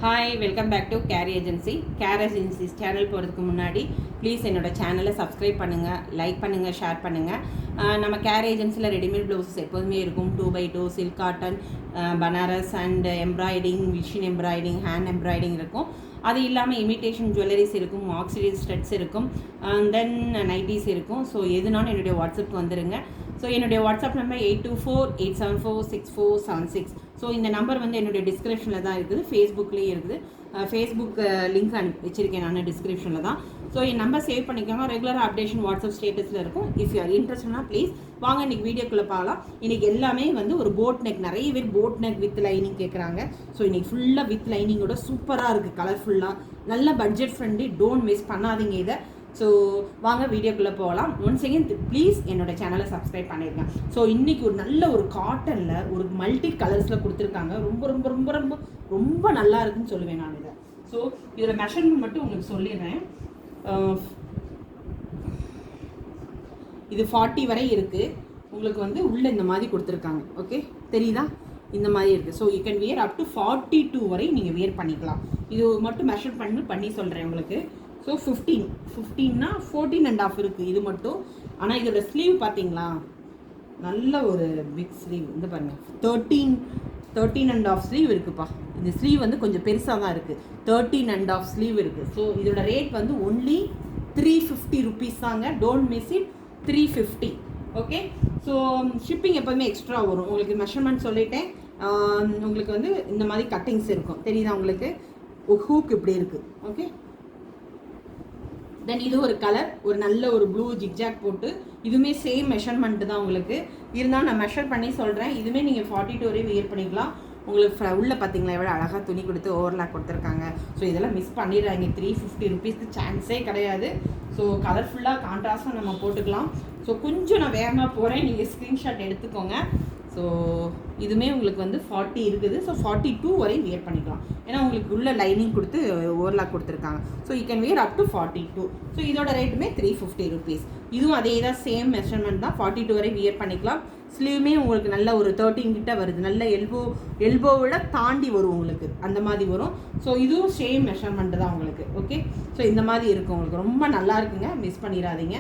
Hi, welcome back to Care Agency. Care Agencies channel போகிறதுக்கு முன்னாடி please என்னோடய சேனலை சப்ஸ்கிரைப் பண்ணுங்கள், லைக் பண்ணுங்கள், ஷேர் பண்ணுங்கள். நம்ம கேர் ஏஜென்சியில் ரெடிமேட் ப்ளவுசஸ் எப்போதுமே இருக்கும். 2x2 silk cotton, Banaras and embroidering, machine embroidering, hand embroidering இருக்கும். அது இல்லாமல் இமிட்டேஷன் ஜுவல்லரிஸ் இருக்கும், ஆக்சிடைஸ் ஸ்டட்ஸ் இருக்கும், தென் நைட்டிஸ் இருக்கும். ஸோ எதுனாலும் என்னுடைய வாட்ஸ்அப் வந்துடுங்க. ஸோ என்னுடைய வாட்ஸ்அப் நம்பர் 8248746476. ஸோ இந்த நம்பர் வந்து என்னுடைய டிஸ்கிரிப்ஷனில் தான் இருக்குது, ஃபேஸ்புக்லேயும் இருக்குது. ஃபேஸ்புக் லிங்க் வச்சுருக்கேன் நான் டிஸ்கிரிப்ஷனில் தான். ஸோ என் நம்பர் சேவ் பண்ணிக்கோங்க. ரெகுலராக அப்டேஷன் வாட்ஸ்அப் ஸ்டேட்டஸில் இருக்கும். இஃப் யூ ஆர் இன்ட்ரெஸ்ட்னா ப்ளீஸ் வாங்க, இன்றைக்கி வீடியோக்குள்ளே பார்க்கலாம். இன்றைக்கி எல்லாமே வந்து ஒரு போட் நெக், நிறைய பேர் போட் நெக் வித் லைனிங் கேட்குறாங்க. ஸோ இன்றைக்கி ஃபுல்லாக வித் லைனிங்கோட சூப்பராக இருக்குது, கலர்ஃபுல்லாக, நல்ல பட்ஜெட் ஃப்ரெண்ட்லி. டோன்ட் மிஸ் பண்ணாதீங்க இதை. ஸோ வாங்க வீடியோக்குள்ளே போகலாம். ஒன்ஸ் அகேன் ப்ளீஸ் என்னோட சேனலை சப்ஸ்கிரைப் பண்ணியிருக்கேன். ஸோ இன்றைக்கி ஒரு நல்ல ஒரு காட்டனில் ஒரு மல்டி கலர்ஸில் கொடுத்துருக்காங்க. ரொம்ப ரொம்ப ரொம்ப ரொம்ப ரொம்ப நல்லா இருக்குன்னு சொல்லுவேன் நான் இதை. ஸோ இதில் மெஷர்மெண்ட் மட்டும் உங்களுக்கு சொல்லிடுறேன். இது 40 வரை இருக்குது. உங்களுக்கு வந்து உள்ளே இந்த மாதிரி கொடுத்துருக்காங்க. ஓகே, தெரியுதா? இந்த மாதிரி இருக்குது. So you can wear up to 42 வரை நீங்கள் வியர் பண்ணிக்கலாம். இது மட்டும் மெஷர் பண்ணி சொல்கிறேன் உங்களுக்கு. ஸோ 15னா 14.5 இருக்குது இது மட்டும். ஆனால் இதோட ஸ்லீவ் பார்த்தீங்களா, நல்ல ஒரு பிக் ஸ்லீவ். இந்த பாருங்கள், 13.5 ஸ்லீவ் இருக்குப்பா. இந்த ஸ்லீவ் வந்து கொஞ்சம் பெருசாக தான் இருக்குது. 13.5 ஸ்லீவ் இருக்குது. ஸோ இதோட ரேட் வந்து ஒன்லி 350 ருபீஸ் தாங்க. Don't miss it, 350. Okay. So shipping எப்போதுமே எக்ஸ்ட்ரா வரும். உங்களுக்கு மெஷர்மெண்ட் சொல்லிட்டேன். உங்களுக்கு வந்து இந்த மாதிரி கட்டிங்ஸ் இருக்கும், தெரியுதா உங்களுக்கு? ஹூக் இப்படி இருக்குது. ஓகே, தென் இது ஒரு கலர், ஒரு நல்ல ஒரு ப்ளூ ஜிக்ஜாக் போட்டு, இதுவுமே சேம் மெஷர்மெண்ட்டு தான் உங்களுக்கு. இருந்தாலும் நான் மெஷர் பண்ணி சொல்கிறேன். இதுவுமே நீங்கள் 42 வரையும் வியர் பண்ணிக்கலாம். உங்களுக்கு உள்ளே பார்த்தீங்களா எவ்வளோ அழகாக துணி கொடுத்து ஓவர்லாக் கொடுத்துருக்காங்க. ஸோ இதெல்லாம் மிஸ் பண்ணிடுறாங்க. 350 ருபீஸ்க்கு சான்ஸே கிடையாது. ஸோ கலர்ஃபுல்லாக கான்ட்ராஸ்டாக நம்ம போட்டுக்கலாம். ஸோ கொஞ்சம் நான் வேகமாக போகிறேன், நீங்கள் ஸ்க்ரீன்ஷாட் எடுத்துக்கோங்க. ஸோ இதுவுமே உங்களுக்கு வந்து 40 இருக்குது. ஸோ 42 வரையும் வியர் பண்ணிக்கலாம். ஏன்னா உங்களுக்கு உள்ள லைனிங் கொடுத்து ஓவர்லாக் கொடுத்துருக்காங்க. So you can wear up to 42. So இதோட ரேட்டுமே 350 ருபீஸ். இதுவும் அதே தான், சேம் மெஷர்மெண்ட் தான். 42 வரை வியர் பண்ணிக்கலாம். ஸ்லீவுமே உங்களுக்கு நல்ல ஒரு 13 கிட்ட வருது. நல்ல எல்போவிட தாண்டி வரும் உங்களுக்கு, அந்த மாதிரி வரும். ஸோ இதுவும் சேம் மெஷர்மெண்ட்டு தான் உங்களுக்கு. ஓகே, ஸோ இந்த மாதிரி இருக்கும் உங்களுக்கு. ரொம்ப நல்லா இருக்குங்க, மிஸ் பண்ணிடாதீங்க.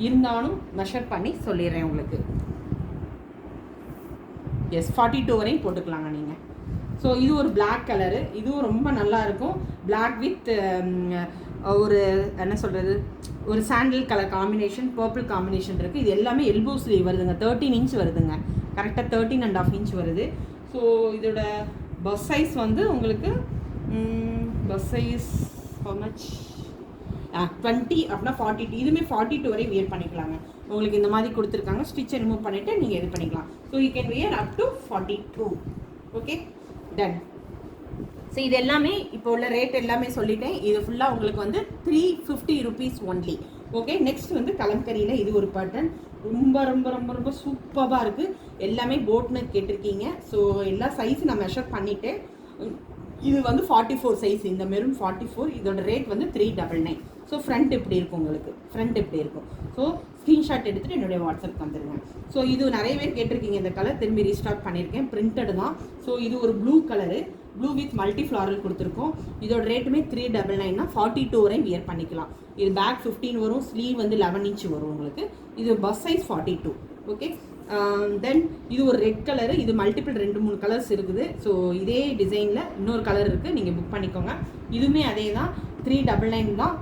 இருந்தாலும் மெஷர் பண்ணி சொல்லிடுறேன் உங்களுக்கு. எஸ், 42 வரையும் போட்டுக்கலாங்க நீங்கள். ஸோ இது ஒரு பிளாக் கலரு. இதுவும் ரொம்ப நல்லா இருக்கும். பிளாக் வித் ஒரு என்ன சொல்கிறது, ஒரு சாண்டில் கலர் காம்பினேஷன், பர்பிள் காம்பினேஷன் இருக்குது. இது எல்லாமே எல்போ ஸ்லீவ் வருதுங்க. 13 இன்ச் வருதுங்க. கரெக்டாக 13.5 இன்ச் வருது. ஸோ இதோட பஸ் சைஸ் வந்து உங்களுக்கு பஸ் சைஸ் ஹவ் மச், 20 அப்படின்னா 42. இதுவுமே 42 வரை வியர் பண்ணிக்கலாங்க. உங்களுக்கு இந்த மாதிரி கொடுத்துருக்காங்க. ஸ்டிச்சை ரிமூவ் பண்ணிவிட்டு நீங்கள் இது பண்ணிக்கலாம். So you can wear up to 42. Okay, done. So இது எல்லாமே இப்போ உள்ள ரேட் எல்லாமே சொல்லிட்டேன். இது ஃபுல்லாக உங்களுக்கு வந்து 350 ருபீஸ் ஒன்லி. ஓகே, நெக்ஸ்ட் வந்து கலம்கரியில் இது ஒரு பேட்டர்ன். ரொம்ப ரொம்ப ரொம்ப ரொம்ப சூப்பராக இருக்குது. எல்லாமே போட்னு கேட்டிருக்கீங்க. ஸோ எல்லா சைஸும் நான் மெஷர் பண்ணிவிட்டேன். இது வந்து 44 சைஸ். இந்த மெரூன் 44. இதோட ரேட் வந்து 399. ஸோ ஃப்ரண்ட் இப்படி இருக்கும் உங்களுக்கு. ஃப்ரண்ட் இப்படி இருக்கும். ஸோ ஸ்க்ரீன்ஷாட் எடுத்துகிட்டு என்னுடைய வாட்ஸ்அப் வந்துடுங்க. ஸோ இது நிறைய பேர் கேட்டிருக்கீங்க இந்த கலர், திரும்பி ரீஸ்டாக் பண்ணியிருக்கேன். பிரிண்டட் தான். ஸோ இது ஒரு blue colour, blue with multi floral கொடுத்துருக்கோம். இதோட ரேட்டுமே 399. 42 வரையும் வியர் பண்ணிக்கலாம். இது பேக் 15 வரும். ஸ்லீவ் வந்து 11 இன்ச் வரும் உங்களுக்கு. இது பஸ் சைஸ் 42. ஓகே, தென் இது ஒரு ரெட் கலரு. இது மல்டிபிள் 2-3 கலர்ஸ் இருக்குது. ஸோ இதே டிசைனில் இன்னொரு கலர் இருக்குது, நீங்கள் புக் பண்ணிக்கோங்க. இதுவுமே அதே தான், 399 தான்.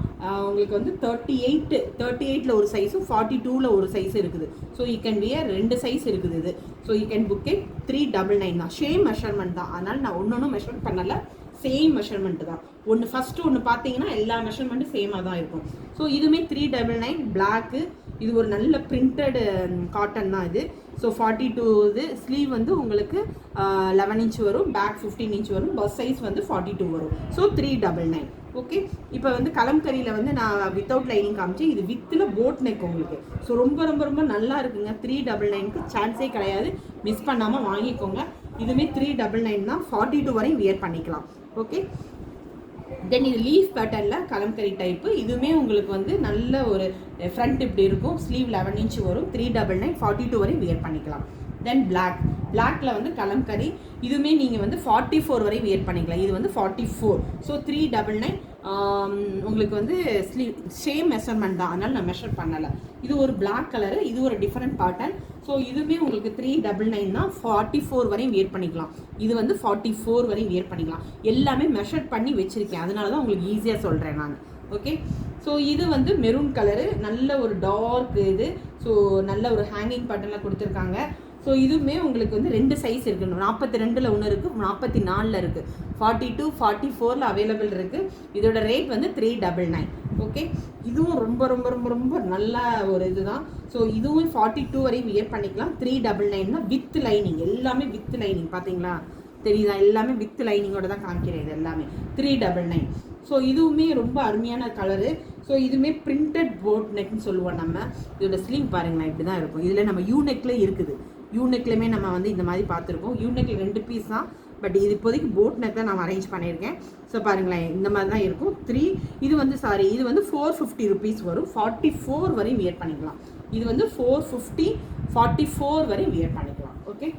உங்களுக்கு வந்து 38ல் ஒரு சைஸும் 42ல் ஒரு சைஸ் இருக்குது. So you can wear 2 size இருக்குது இது. So you can book it. 399 தான். சேம் மெஷர்மெண்ட் தான். அதனால் நான் ஒன்று மெஷர் பண்ணலை, சேம் மெஷர்மெண்ட்டு தான். ஃபஸ்ட்டு ஒன்று பார்த்தீங்கன்னா எல்லா மெஷர்மெண்ட்டும் சேமாக தான் இருக்கும். ஸோ இதுவுமே 399 பிளாக்கு. இது ஒரு நல்ல பிரிண்டட் காட்டன் தான் இது. ஸோ 42 இது. ஸ்லீவ் வந்து உங்களுக்கு 11 இன்ச் வரும், பேக் 15 இன்ச் வரும், பஸ் சைஸ் வந்து 42 வரும். ஸோ 399. ஓகே, இப்போ வந்து கலம்கரியில் வந்து நான் வித்தவுட் லைனிங் காமிச்சேன். இது வித்தில் போட் நெக் உங்களுக்கு. ஸோ ரொம்ப ரொம்ப ரொம்ப நல்லா இருக்குங்க. 399க்கு சான்ஸே கிடையாது. மிஸ் பண்ணாமல் வாங்கிக்கோங்க. இதுவுமே 399 தான். 42 வரையும் வியர் பண்ணிக்கலாம். ஓகே, தென் இது லீஃப் பேட்டர்னில் கலம்கரி டைப்பு. இதுவுமே உங்களுக்கு வந்து நல்ல ஒரு ஃப்ரண்ட் இப்படி இருக்கும். ஸ்லீவ் 11 இன்ச் வரும். 399. 42 வரையும் வியர் பண்ணிக்கலாம். Then black. பிளாக்ல வந்து கலம்கரி. இதுவுமே நீங்கள் வந்து 44 வரை வியர் பண்ணிக்கலாம். இது வந்து 44. ஸோ 399. உங்களுக்கு வந்து சேம் மெஷர்மெண்ட் தான், அதனால் நான் மெஷர் பண்ணலை. இது ஒரு பிளாக் கலரு, இது ஒரு டிஃப்ரெண்ட் பேட்டர்ன். ஸோ இதுவுமே உங்களுக்கு 399 தான். 44 வரையும் வியர் பண்ணிக்கலாம். இது வந்து 44 வரையும் வியர் பண்ணிக்கலாம். எல்லாமே மெஷர் பண்ணி வச்சுருக்கேன், அதனால தான் உங்களுக்கு ஈஸியாக சொல்கிறேன் நான். ஓகே, ஸோ இது வந்து மெரூன் கலரு, நல்ல ஒரு டார்க் இது. ஸோ நல்ல ஒரு ஹேங்கிங் பேட்டர்னில் கொடுத்துருக்காங்க. ஸோ இதுவுமே உங்களுக்கு வந்து 2 சைஸ் இருக்குது. 42ல் ஒன்று இருக்குது, 44ல் இருக்குது, 42, 44ல் அவைலபிள் இருக்குது. இதோட ரேட் வந்து 399. ஓகே, இதுவும் ரொம்ப ரொம்ப ரொம்ப ரொம்ப நல்ல ஒரு இதுதான். ஸோ இதுவும் 42 வரையும் வியர் பண்ணிக்கலாம். 399 வித் லைனிங், எல்லாமே வித் லைனிங். பார்த்தீங்களா, தெரியுதா? எல்லாமே வித் லைனிங்கோட தான் காமிக்கிறேன். இது எல்லாமே 399. ஸோ இதுவுமே ரொம்ப அருமையான கலரு. ஸோ இதுவுமே பிரிண்டட் போட் நெக்னு சொல்லுவோம் நம்ம. இதோட ஸ்லீவ் பாருங்களேன், இப்படி தான் இருக்கும். இதில் நம்ம யூநெக்கில் இருக்குது. யூநெக்லையுமே நம்ம வந்து இந்த மாதிரி பார்த்துருக்கோம். யூநெக்கில் 2 பீஸ் தான், பட் இது இப்போதைக்கு போட் நெக் தான் நான் அரேஞ்ச் பண்ணியிருக்கேன். ஸோ பாருங்களேன், இந்த மாதிரி தான் இருக்கும். இது வந்து 450 ருபீஸ் வரும். 44 வரையும் வியர் பண்ணிக்கலாம். இது வந்து 450, 44 வரையும் வியர் பண்ணிக்கலாம். ஓகே,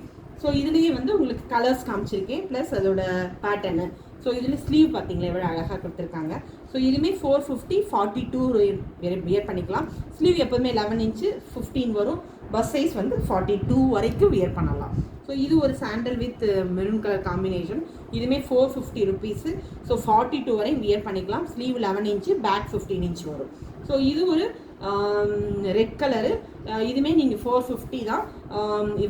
ஸோ இதுலேயே வந்து உங்களுக்கு கலர்ஸ் காமிச்சிருக்கேன், ப்ளஸ் அதோட பேட்டர்னு. ஸோ இதில் ஸ்லீவ் பார்த்தீங்களா எவ்வளோ அழகாக கொடுத்துருக்காங்க. ஸோ இதுவுமே 450, 42 வியர் பண்ணிக்கலாம். ஸ்லீவ் எப்போதுமே 11 இன்ச்சு 15 வரும். பஸ் சைஸ் வந்து 42 வரைக்கும் வியர் பண்ணலாம். ஸோ இது ஒரு sandal with maroon colour combination. இதுவுமே 450 ருபீஸு. ஸோ 42 வரையும் வியர் பண்ணிக்கலாம். ஸ்லீவ் 11 இன்ச்சு, பேக் 15 இன்ச் வரும். ஸோ இது ஒரு ரெட் கலரு. இதுவுமே நீங்கள் 450 தான்,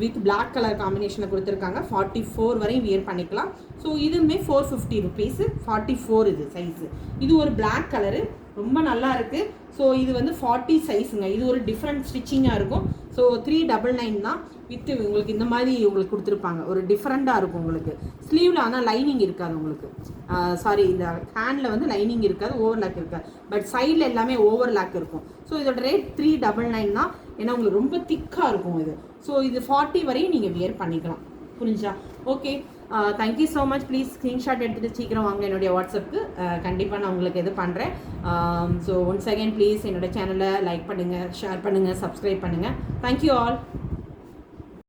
வித் பிளாக் கலர் காம்பினேஷனில் கொடுத்துருக்காங்க. 44 வரையும் வியர் பண்ணிக்கலாம். ஸோ இதுவுமே 450 ருபீஸு, 44 இது சைஸு. இது ஒரு பிளாக் கலரு, ரொம்ப நல்லா இருக்குது. ஸோ இது வந்து 40 சைஸுங்க. இது ஒரு டிஃப்ரெண்ட் ஸ்டிச்சிங்காக இருக்கும். ஸோ 399 தான். வித்து உங்களுக்கு இந்த மாதிரி உங்களுக்கு கொடுத்துருப்பாங்க. ஒரு டிஃப்ரெண்ட்டாக இருக்கும் உங்களுக்கு. ஸ்லீவில் ஆனால் லைனிங் இருக்காது உங்களுக்கு. சாரி, இந்த ஹேண்டில் வந்து லைனிங் இருக்காது, ஓவர்லாக் இருக்காது. பட் சைடில் எல்லாமே ஓவர்லாக் இருக்கும். ஸோ இதோட ரேட் 399 தான். ஏன்னா உங்களுக்கு ரொம்ப திக்காக இருக்கும் இது. ஸோ இது 40 வரையும் நீங்கள் வியர் பண்ணிக்கலாம். புரிஞ்சா? Okay, thank you so much. Please screenshot எடுத்துகிட்டு சீக்கிரம் வாங்க என்னுடைய வாட்ஸ்அப்புக்கு. கண்டிப்பாக நான் உங்களுக்கு இது பண்ணுறேன். ஸோ ஒன்ஸ் அகேன் ப்ளீஸ் என்னோடய சேனலை லைக் பண்ணுங்கள், ஷேர் பண்ணுங்கள், சப்ஸ்கிரைப் பண்ணுங்கள். Thank you all.